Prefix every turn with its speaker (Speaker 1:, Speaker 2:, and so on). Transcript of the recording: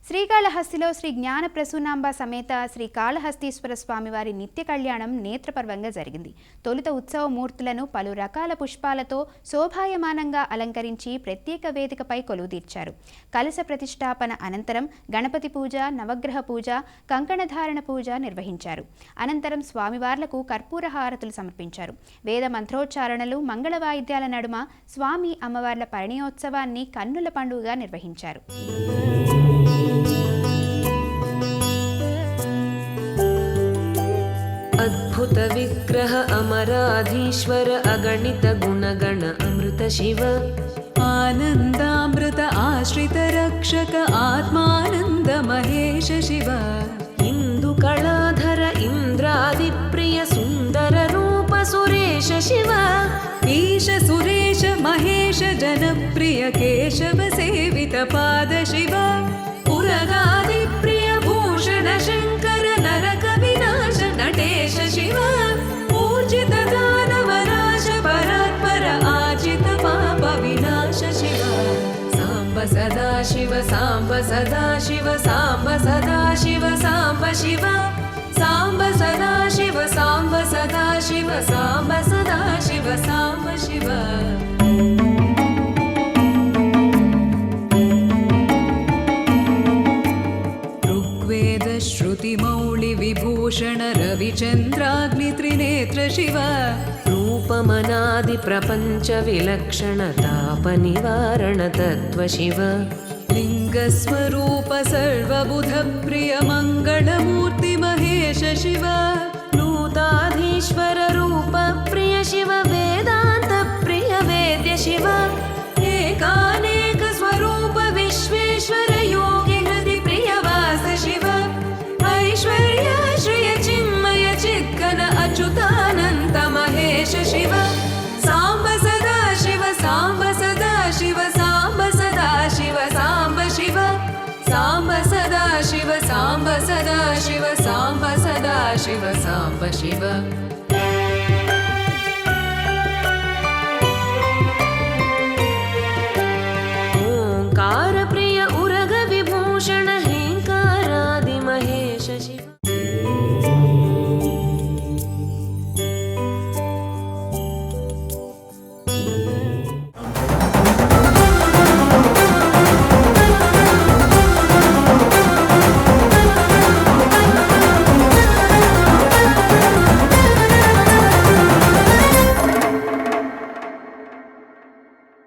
Speaker 1: శ్రీకాళహస్తిలో శ్రీ జ్ఞాన ప్రసూనాంబ సమేత శ్రీ కాళహస్తీశ్వర స్వామివారి నిత్య కళ్యాణం నేత్రపర్వంగా జరిగింది. తొలుత ఉత్సవ మూర్తులను పలు రకాల పుష్పాలతో శోభాయమానంగా అలంకరించి ప్రత్యేక వేదికపై కొలువుదీర్చారు. కలశ ప్రతిష్టాపన అనంతరం గణపతి పూజ, నవగ్రహ పూజ, కంకణధారణ పూజ నిర్వహించారు. అనంతరం స్వామివార్లకు కర్పూర హారతులు సమర్పించారు. వేద మంత్రోచ్చారణలు, మంగళ వాయిద్యాల నడుమ స్వామి అమ్మవార్ల పరిణయోత్సవాన్ని కన్నుల పండుగగా నిర్వహించారు.
Speaker 2: अद्भुत विग्रह अमराधीश्वर अगणित गुणगण अमृत शिव
Speaker 3: आनन्दामृत आश्रित रक्षक आत्मानन्द महेश शिव
Speaker 2: इन्दुकलाधर इन्द्रादिप्रिय सुन्दर रूप सुरेश शिव
Speaker 3: ईश सुरेश महेश जनप्रिय केशव सेवित पाद शिव
Speaker 2: उरगादिप्रिय भूषण शङ्कर नरक विनाश नटेश शिव ऊर्जित दानवनाश परात्पर आजित पाप विनाश शिव साम्ब सदा शिव साम्ब सदा शिव साम्ब सदा शिव साम्ब शिव साम्ब सदा शिव साम्ब सदा शिव साम्ब सदा शिव साम्ब शिव
Speaker 3: श्रुतिमौळि विभूषण रविचन्द्राग्नि त्रिनेत्र शिव
Speaker 2: रूपमनादि प्रपञ्च विलक्षण ताप निवारण तत्त्व शिव
Speaker 3: लिङ्गस्वरूप सर्वबुध प्रिय मङ्गलमूर्ति महेश शिव
Speaker 2: नूताधीश्वर रूप प्रिय शिव वेदान्त प्रिय वेद्य शिव एकानेक स्वरूप विश्वेश्वर योगि हृदि प्रिय वास शिव ऐश्वर्य श्रिय चिन्मय चित्कन अच्युतानन्त महेश शिव साम्ब सदा शिव साम्ब सदा शिव साम्ब सदा शिव साम्ब शिव साम्ब सदा शिव साम्ब सदा शिव साम्ब सदा शिव साम्ब शिव ओंकार